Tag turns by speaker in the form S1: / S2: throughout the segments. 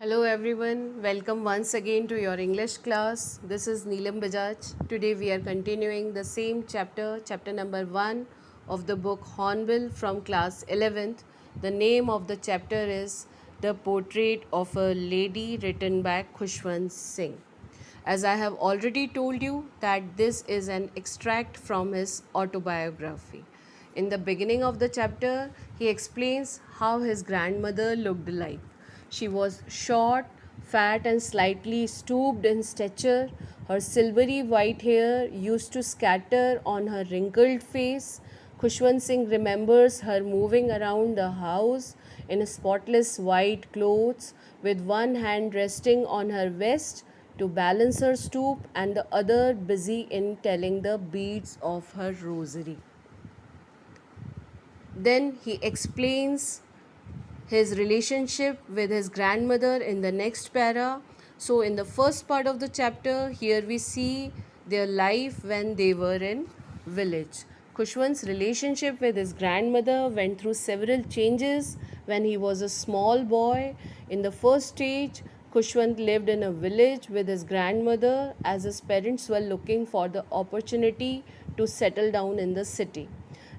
S1: Hello everyone, welcome once again to your English class. This is Neelam Bajaj. Today we are continuing the same chapter, chapter number 1 of the book Hornbill from class 11th. The name of the chapter is The Portrait of a Lady, written by Khushwant Singh. As I have already told you that this is an extract from his autobiography. In the beginning of the chapter, he explains how his grandmother looked like. She was short, fat, and slightly stooped in stature. Her silvery white hair used to scatter on her wrinkled face. Khushwant Singh remembers her moving around the house in spotless white clothes with one hand resting on her vest to balance her stoop and the other busy in telling the beads of her rosary. Then he explains his relationship with his grandmother in the next para. So, in the first part of the chapter, here we see their life when they were in village. Khushwant's relationship with his grandmother went through several changes when he was a small boy. In the first stage, Khushwant lived in a village with his grandmother as his parents were looking for the opportunity to settle down in the city.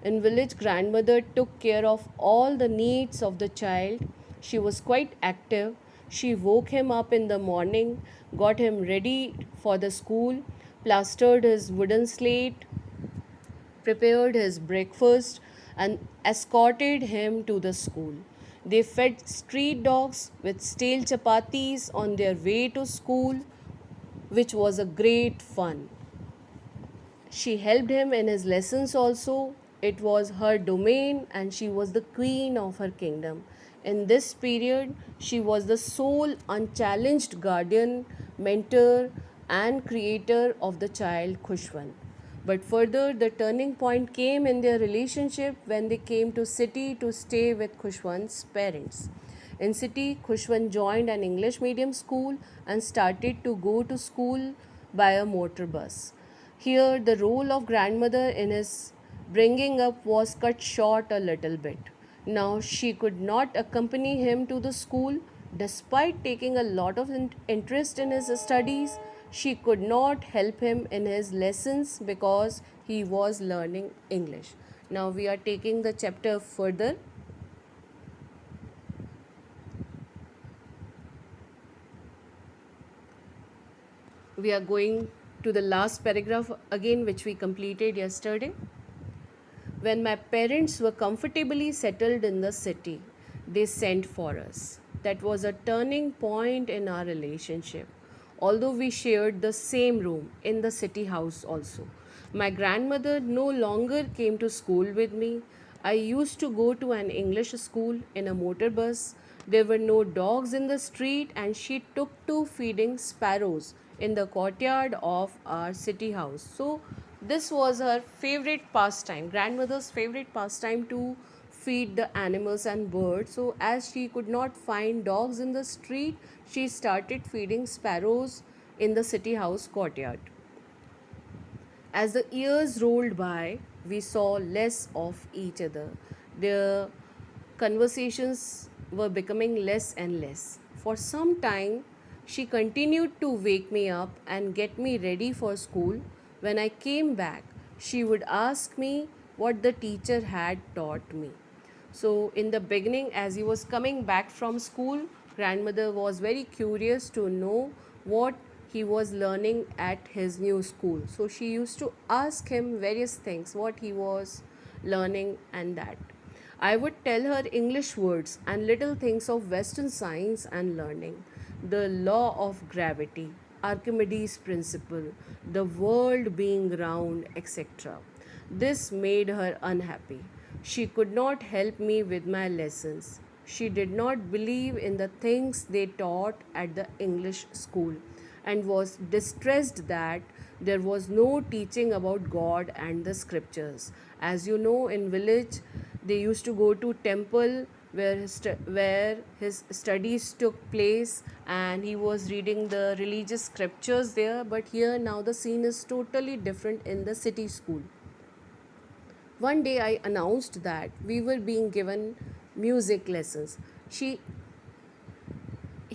S1: In village, grandmother took care of all the needs of the child. She was quite active. She woke him up in the morning, got him ready for the school, plastered his wooden slate, prepared his breakfast, and escorted him to the school. They fed street dogs with stale chapatis on their way to school, which was a great fun. She helped him in his lessons also. It was her domain and she was the queen of her kingdom. In this period, she was the sole unchallenged guardian, mentor, and creator of the child Khushwant. But further, the turning point came in their relationship when they came to city to stay with Khushwant's parents. In city, Khushwant joined an English medium school and started to go to school by a motor bus. Here, the role of grandmother in his bringing up was cut short a little bit. Now, she could not accompany him to the school. Despite taking a lot of interest in his studies, she could not help him in his lessons because he was learning English. Now, we are taking the chapter further. We are going to the last paragraph again, which we completed yesterday. When my parents were comfortably settled in the city, they sent for us. That was a turning point in our relationship. Although we shared the same room in the city house also. My grandmother no longer came to school with me. I used to go to an English school in a motor bus. There were no dogs in the street, and she took to feeding sparrows in the courtyard of our city house. So, this was her favorite pastime, grandmother's favorite pastime, to feed the animals and birds. So, as she could not find dogs in the street, she started feeding sparrows in the city house courtyard. As the years rolled by, we saw less of each other. Their conversations were becoming less and less. For some time, she continued to wake me up and get me ready for school. When I came back, she would ask me what the teacher had taught me. So, in the beginning, as he was coming back from school, grandmother was very curious to know what he was learning at his new school. So, she used to ask him various things, what he was learning, and that. I would tell her English words and little things of Western science and learning, the law of gravity, Archimedes' principle, the world being round, etc. This made her unhappy. She could not help me with my lessons. She did not believe in the things they taught at the English school and was distressed that there was no teaching about God and the scriptures. As you know, in village, they used to go to temple where his studies took place, and he was reading the religious scriptures there. But here now the scene is totally different in the city school. One day I announced that we were being given music lessons. She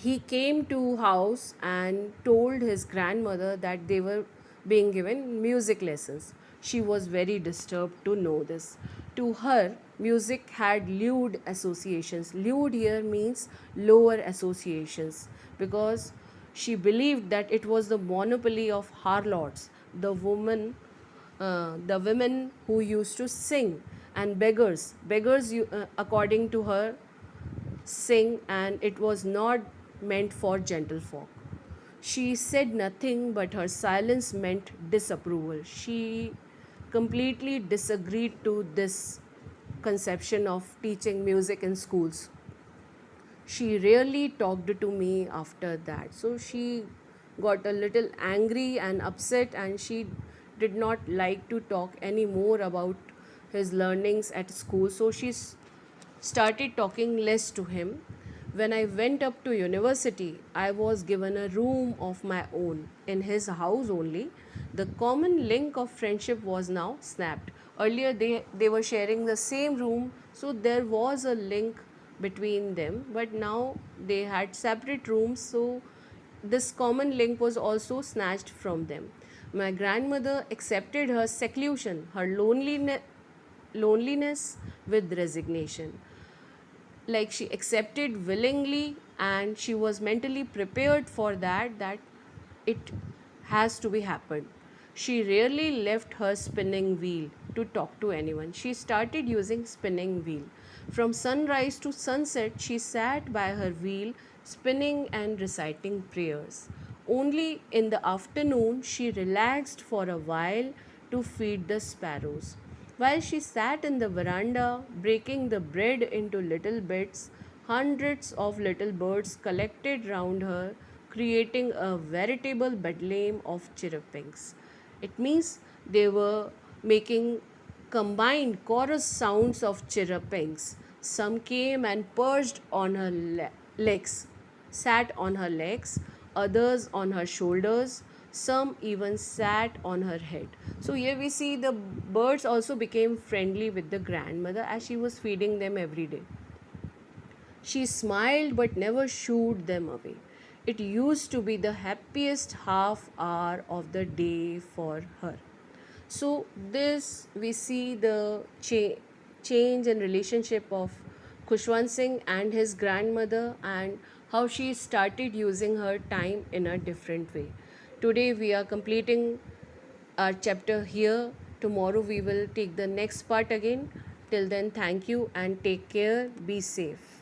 S1: he came to house and told his grandmother that they were being given music lessons. She was very disturbed to know this. To her, music had lewd associations. Lewd here means lower associations, because she believed that it was the monopoly of harlots, the women who used to sing, and beggars. Beggars, according to her, sing, and it was not meant for gentlefolk. She said nothing, but her silence meant disapproval. She completely disagreed to this conception of teaching music in schools. She rarely talked to me after that. So she got a little angry and upset, and she did not like to talk anymore about his learnings at school. So she started talking less to him. When I went up to university, I was given a room of my own in his house only. The common link of friendship was now snapped. Earlier, they were sharing the same room, so there was a link between them, but now they had separate rooms, so this common link was also snatched from them. My grandmother accepted her seclusion, her loneliness with resignation. Like, she accepted willingly, and she was mentally prepared for that it has to be happened. She rarely left her spinning wheel to talk to anyone. She started using spinning wheel. From sunrise to sunset, she sat by her wheel, spinning and reciting prayers. Only in the afternoon she relaxed for a while to feed the sparrows. While she sat in the veranda, breaking the bread into little bits, hundreds of little birds collected round her, creating a veritable bedlam of chirrupings. It means they were making combined chorus sounds of chirrupings. Some came and perched on her legs, sat on her legs, others on her shoulders, some even sat on her head. So here we see the birds also became friendly with the grandmother as she was feeding them every day. She smiled but never shooed them away. It used to be the happiest half hour of the day for her. So, this we see the change in relationship of Khushwant Singh and his grandmother, and how she started using her time in a different way. Today, we are completing our chapter here. Tomorrow, we will take the next part again. Till then, thank you and take care. Be safe.